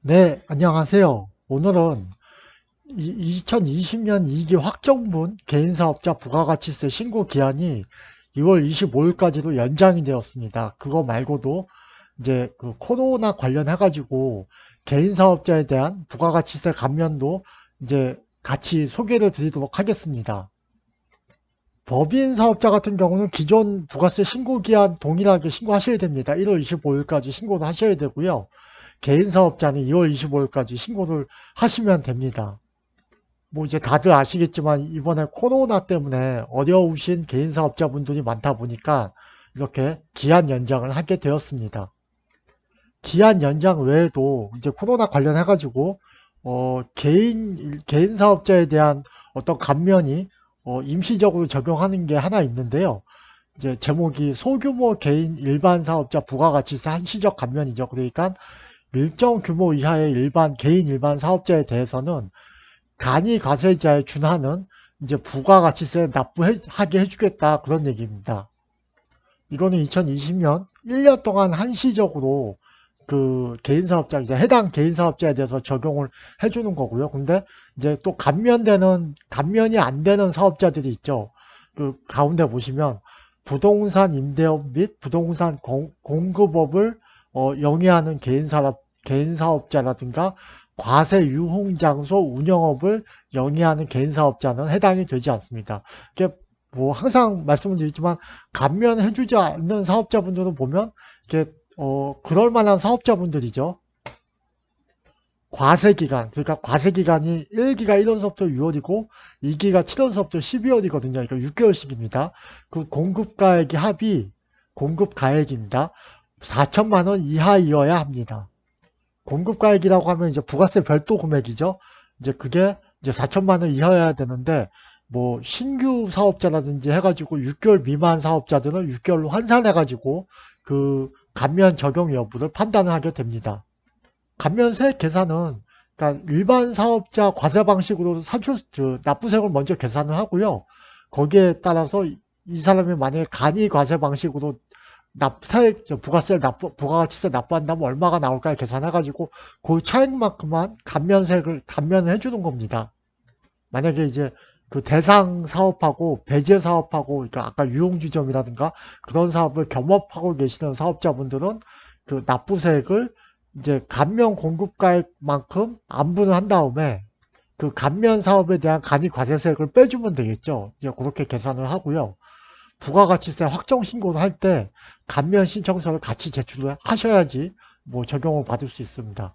네, 안녕하세요. 오늘은 2020년 2기 확정분 개인사업자 부가가치세 신고 기한이 2월 25일까지로 연장이 되었습니다. 그거 말고도 이제 그 코로나 관련해가지고 개인사업자에 대한 부가가치세 감면도 이제 같이 소개를 드리도록 하겠습니다. 법인 사업자 같은 경우는 기존 부가세 신고 기한 동일하게 신고하셔야 됩니다. 1월 25일까지 신고를 하셔야 되고요. 개인 사업자는 2월 25일까지 신고를 하시면 됩니다. 뭐 이제 다들 아시겠지만 이번에 코로나 때문에 어려우신 개인 사업자분들이 많다 보니까 이렇게 기한 연장을 하게 되었습니다. 기한 연장 외에도 이제 코로나 관련해가지고 개인 사업자에 대한 어떤 감면이 임시적으로 적용하는 게 하나 있는데요. 이제 제목이 소규모 개인 일반 사업자 부가가치세 한시적 감면이죠. 그러니까 일정 규모 이하의 개인 일반 사업자에 대해서는 간이과세자에 준하는 이제 부가가치세 납부하게 해주겠다 그런 얘기입니다. 이거는 2020년 1년 동안 한시적으로 그 개인사업자, 이제 해당 개인사업자에 대해서 적용을 해주는 거고요. 근데 이제 또 감면이 안 되는 사업자들이 있죠. 그 가운데 보시면 부동산 임대업 및 부동산 공급업을 영위하는 개인사업자라든가 과세 유흥장소 운영업을 영위하는 개인사업자는 해당이 되지 않습니다. 이게 뭐 항상 말씀을 드리지만 감면해주지 않는 사업자분들은 보면 이게 그럴 만한 사업자분들이죠. 과세기간, 그러니까 과세기간이 1기가 1월서부터 6월이고 2기가 7월서부터 12월이거든요. 그러니까 6개월씩입니다. 그 공급가액입니다. 4천만 원 이하이어야 합니다. 공급가액이라고 하면 이제 부가세 별도 금액이죠. 이제 그게 이제 4천만 원 이하여야 되는데 뭐 신규 사업자라든지 해가지고 6개월 미만 사업자들은 6개월로 환산해가지고 그 감면 적용 여부를 판단을 하게 됩니다. 감면세 계산은 그러니까 일반 사업자 과세 방식으로 납부세액을 먼저 계산을 하고요. 거기에 따라서 이 사람이 만약에 간이 과세 방식으로 부가가치세 납부한다면 얼마가 나올까 계산해가지고 그 차액만큼만 감면을 해주는 겁니다. 만약에 이제 그 대상 사업하고 배제 사업하고, 그러니까 아까 유흥주점이라든가 그런 사업을 겸업하고 계시는 사업자분들은 그 납부세액을 이제 감면 공급가액만큼 안분을 한 다음에 그 감면 사업에 대한 간이과세세액을 빼주면 되겠죠. 이제 그렇게 계산을 하고요. 부가가치세 확정 신고를 할 때 감면 신청서를 같이 제출을 하셔야지 뭐 적용을 받을 수 있습니다.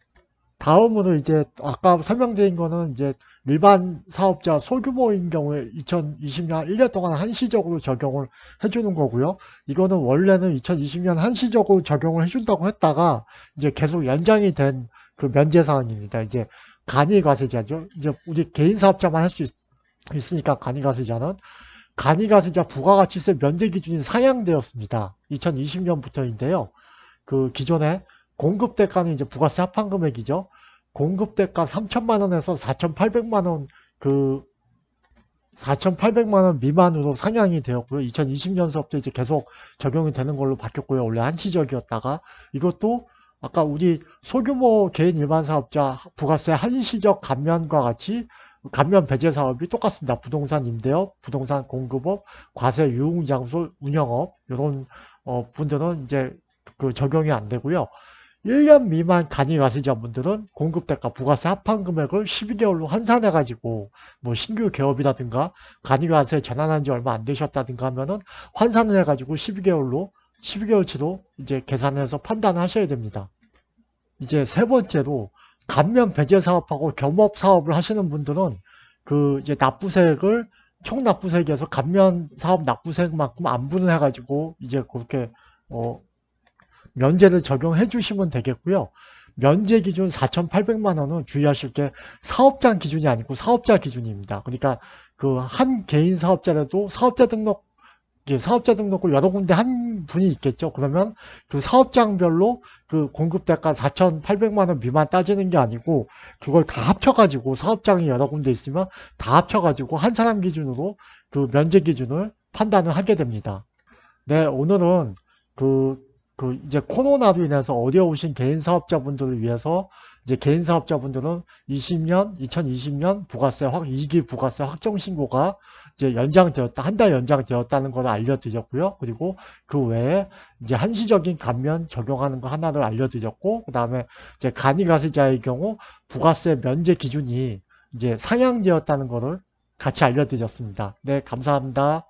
다음으로 이제 아까 설명드린 거는 이제 일반 사업자 소규모인 경우에 2020년 1년 동안 한시적으로 적용을 해주는 거고요. 이거는 원래는 2020년 한시적으로 적용을 해준다고 했다가 이제 계속 연장이 된 그 면제 사항입니다. 이제 간이과세자죠. 이제 우리 개인 사업자만 할 수 있으니까 간이과세자는 간이과세자 부가가치세 면제 기준이 상향되었습니다. 2020년부터인데요. 그 기존에 공급대가는 이제 부가세 합한 금액이죠. 공급대가 3천만 원에서 4,800만 원, 그 4,800만 원 미만으로 상향이 되었고요. 2020년서부터 이제 계속 적용이 되는 걸로 바뀌었고요. 원래 한시적이었다가 이것도 아까 우리 소규모 개인 일반 사업자 부가세 한시적 감면과 같이 감면 배제 사업이 똑같습니다. 부동산 임대업, 부동산 공급업, 과세 유흥장소 운영업 이런 분들은 이제 그 적용이 안 되고요. 1년 미만 간이과세자분들은 공급대가 부가세 합한 금액을 12개월로 환산해가지고 뭐 신규 개업이라든가 간이과세 전환한 지 얼마 안 되셨다든가 하면은 환산을 해가지고 12개월치로 이제 계산해서 판단을 하셔야 됩니다. 이제 세 번째로 감면 배제 사업하고 겸업 사업을 하시는 분들은 그 이제 납부세액을 총 납부세액에서 감면 사업 납부세액만큼 안분을 해가지고 이제 그렇게 면제를 적용해 주시면 되겠고요. 면제 기준 4,800만 원은 주의하실 게 사업장 기준이 아니고 사업자 기준입니다. 그러니까 그 한 개인 사업자라도 사업자 등록을 여러 군데 한 분이 있겠죠. 그러면 그 사업장별로 그 공급대가 4,800만 원 미만 따지는 게 아니고 그걸 다 합쳐가지고 사업장이 여러 군데 있으면 다 합쳐가지고 한 사람 기준으로 그 면제 기준을 판단을 하게 됩니다. 네, 오늘은 그 그 이제 코로나로 인해서 어려우신 개인 사업자분들을 위해서 이제 개인 사업자분들은 2020년 부가세 2기 부가세 확정 신고가 이제 연장되었다, 한 달 연장되었다는 걸 알려드렸고요. 그리고 그 외에 이제 한시적인 감면 적용하는 거 하나를 알려드렸고, 그 다음에 이제 간이가세자의 경우 부가세 면제 기준이 이제 상향되었다는 거를 같이 알려드렸습니다. 네, 감사합니다.